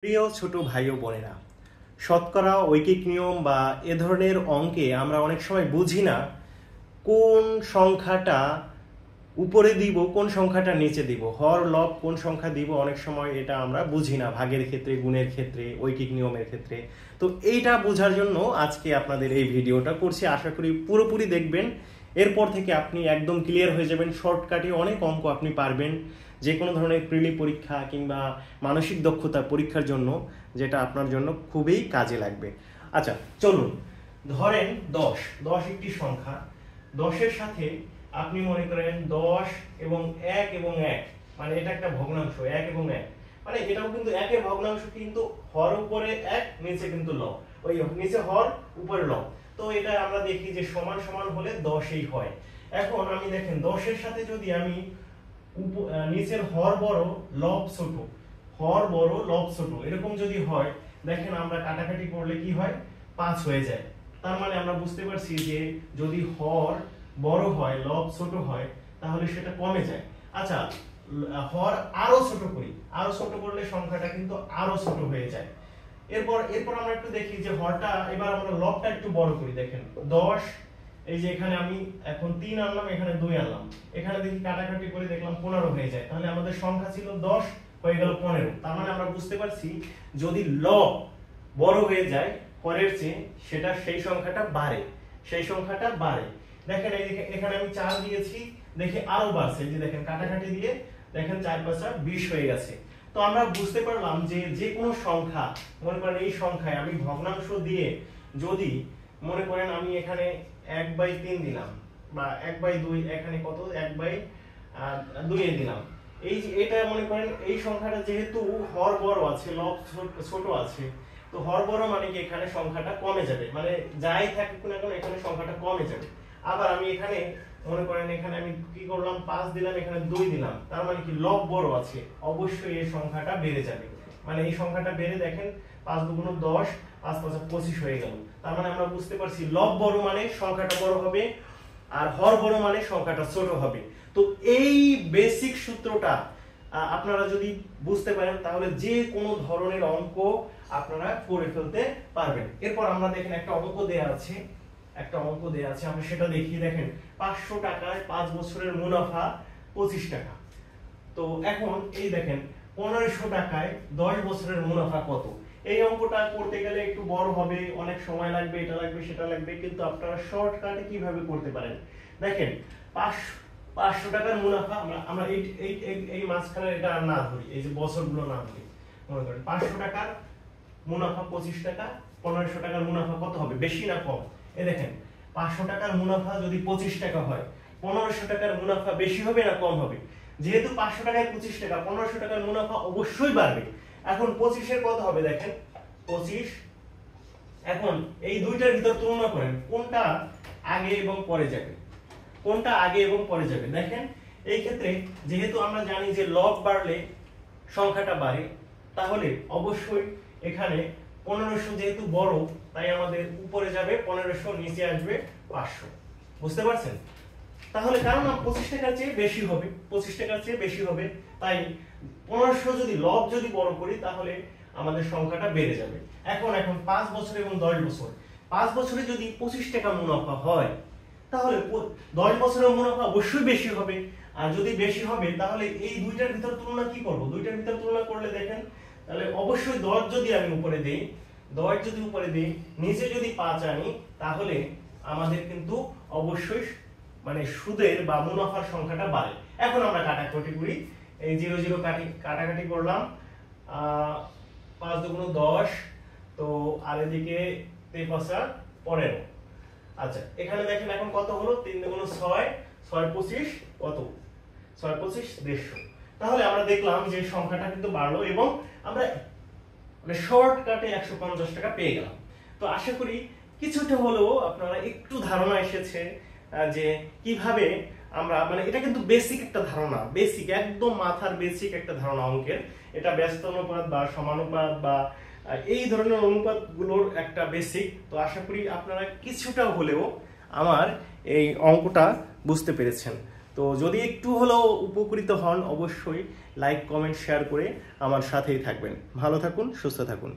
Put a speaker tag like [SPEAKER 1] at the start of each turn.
[SPEAKER 1] প্রিয় ছোট ভাই ও বোনেরা, শতকরা ঐকিক নিয়ম বা এ ধরনের অঙ্কে আমরা অনেক সময় বুঝি না কোন সংখ্যাটা উপরে দিব, কোন সংখ্যাটা নিচে দিব, হর লব কোন সংখ্যা দিব। অনেক সময় এটা আমরা বুঝি না, ভাগের ক্ষেত্রে, গুণের ক্ষেত্রে, ঐকিক নিয়মের ক্ষেত্রে। তো এইটা বোঝার জন্য আজকে আপনাদের এই ভিডিওটা করছি। আশা করি পুরোপুরি দেখবেন, এরপর থেকে আপনি একদম ক্লিয়ার হয়ে যাবেন। শর্টকাটে অনেক অঙ্ক আপনি পারবেন, যে কোনো ধরনের প্রিলি পরীক্ষা কিংবা মানসিক দক্ষতা পরীক্ষার জন্য, যেটা আপনার জন্য খুবই কাজে লাগবে। আচ্ছা চলুন, ধরেন 10 একটি সংখ্যা। 10-এর সাথে আপনি মনে করেন 10 এবং 1 এবং 1, মানে এটা একটা ভগ্নাংশ। 1 এবং 1 মানে এটাও কিন্তু 1 এর ভগ্নাংশ, কিন্তু হর উপরে 1, নিচে কিন্তু লব, ওই নিচে হর উপরে লব। তো এটা আমরা দেখি যে সমান সমান হলে 10ই হয়। এখন আমি দেখেন 10-এর সাথে যদি আমি নিচের হর বড় লব ছোট, হর বড় লব ছোট এরকম যদি হয়, দেখেন আমরা কাটাকাটি করলে কি হয়, 5 হয়ে যায়। তার মানে আমরা বুঝতে পারছি যে যদি হর বড় হয় লব ছোট হয় তাহলে সেটা কমে যায়। আচ্ছা, হর আরো ছোট করি, আরো ছোট করলে সংখ্যাটা কিন্তু আরো ছোট হয়ে যায়। এরপর আমরা একটু দেখি যে হরটা, এবার আমরা লবটা একটু বড় করি। দেখেন 10, এই যে এখানে আমি এখন 3 আনলাম, এখানে 2 আনলাম, এখানে দেখি কাটাকাটি করে দেখলাম 15 হয়ে যায়। তাহলে আমাদের সংখ্যা ছিল 10, হয়ে গেল 15। তার মানে আমরা বুঝতে পারছি যদি লব বড় হয়ে যায় হরের চেয়ে, সেটা সেই সংখ্যাটা বাড়ে, সেই সংখ্যাটা বাড়ে। দেখেন এই এখানে আমি 4 দিয়েছি, দেখি আরো বাড়ছে। এই যে দেখেন কাটাকাটি দিয়ে দেখেন 4 5 20 হয়ে গেছে। তো আমরা বুঝতে পারলাম যে যে কোনো সংখ্যা, মনে করেন এই সংখ্যায় আমি ভগ্নাংশ দিয়ে যদি মনে করেন আমি এখানে 1/3 দিলাম বা 1/2, এখানে কত 1/2 এ দিলাম। এই যে এটা মনে করেন এই সংখ্যাটা যেহেতু হর বড় আছে লব ছোট আছে, তো হর বড় মানে কি এখানে সংখ্যাটা কমে যাবে, মানে যাই থাকুক না কেন এখানে সংখ্যাটা কমে যাবে। আবার আমি এখানে মনে করেন এখানে আমি কি করলাম, 5 দিলাম, এখানে 2 দিলাম, তার মানে কি লব বড় আছে, অবশ্যই এই সংখ্যাটা বেড়ে যাবে। মানে এই সংখ্যাটা বেড়ে দেখেন 5 2 10, 5 5 25 হয়ে গেল। তার মানে আমরা বুঝতে পারছি লব বড় মানে সংখ্যাটা বড় হবে, আর হর বড় মানে সংখ্যাটা ছোট হবে। তো এই বেসিক সূত্রটা আপনারা যদি বুঝতে পারেন তাহলে যে কোনো ধরনের অঙ্ক আপনারা করে ফেলতে পারবেন। এরপর আমরা দেখেন একটা অঙ্ক দেয়া আছে, আমরা সেটা দেখি। দেখেন 500 টাকায় 5 বছরের মুনাফা 25 টাকা। তো এখন এই দেখেন 1500 টাকায় 10 বছরের মুনাফা কত। এই অঙ্কটা করতে গেলে একটু বড় হবে, অনেক সময় লাগবে, এটা লাগবে সেটা লাগবে, কিন্তু আপনারা শর্টকাটে কিভাবে করতে পারেন দেখেন। 500 টাকার মুনাফা, আমরা এই মাঝখানে এটা না ধরি, এই যে বছরগুলো না ধরি। মনে করেন 500 টাকার মুনাফা 25 টাকা, 1500 টাকার মুনাফা কত হবে, বেশি না কম? এই দেখেন 500 টাকার মুনাফা যদি 25 টাকা হয়, 1500 টাকার মুনাফা বেশি হবে না কম হবে? যেহেতু 500 টাকায় 25 টাকা, 1500 টাকার মুনাফা অবশ্যই বাড়বে। এখন 25 এর কত হবে দেখেন 25। এখন এই দুইটার ভিতর তুলনা করেন কোনটা আগে এবং পরে যাবে, কোনটা আগে এবং পরে যাবে। দেখেন এই ক্ষেত্রে যেহেতু আমরা জানি যে লব বাড়লে সংখ্যাটা বাড়ে, তাহলে অবশ্যই এখানে 1500 যেহেতু বড়, তাই আমাদের উপরে যাবে 1500, নিচে আসবে 500। বুঝতে পারছেন? তাহলে কারণ 25 টাকার চেয়ে বেশি হবে, 25 টাকার চেয়ে বেশি হবে, তাই 1500 যদি লব যদি বড় করি তাহলে আমাদের সংখ্যাটা বেড়ে যাবে। এখন 5 বছর এবং 10 বছর, 5 বছরে যদি 25 টাকা মুনাফা হয় তাহলে 10 বছরের মুনাফা অবশ্যই বেশি হবে। আর যদি বেশি হবে তাহলে এই দুইটার ভিতর তুলনা কি করব, দুইটার ভিতর তুলনা করলে দেখেন তাহলে অবশ্যই 10 যদি আমি উপরে দেই, 10 যদি উপরে দেই, নিচে যদি 5 আনি, তাহলে আমাদের কিন্তু অবশ্যই মানে সুদের বা মুনাফার সংখ্যাটা বাড়ে। এখন আমরা কাটাকাটি করি, এই 0 0 কাটাকাটি করলাম, 5 2 10, তো আর এদিকে 3 5 15। আচ্ছা এখানে দেখেন এখন কত হলো, 3 2 6, 6 25 কত, 6 25 150। তাহলে আমরা দেখলাম যে সংখ্যাটা কিন্তু বাড়লো এবং আমরা মানে শর্টকাটে 150 টাকা পেয়ে গেলাম। তো আশা করি কিছুটা হলেও আপনারা একটু ধারণা এসেছে যে কিভাবে আমরা, মানে এটা কিন্তু বেসিক একটা ধারণা, বেসিক একদম মাথার বেসিক একটা ধারণা অঙ্কের। এটা ব্যস্ত অনুপাত বা সমানুপাত বা এই ধরনের অনুপাতগুলোর একটা বেসিক। তো আশা করি আপনারা কিছুটা হলেও আমার এই অঙ্কটা বুঝতে পেরেছেন। তো তো যদি একটু হলেও উপকৃত হন অবশ্যই লাইক কমেন্ট শেয়ার করে আমার সাথেই থাকবেন। ভালো থাকুন, সুস্থ থাকুন।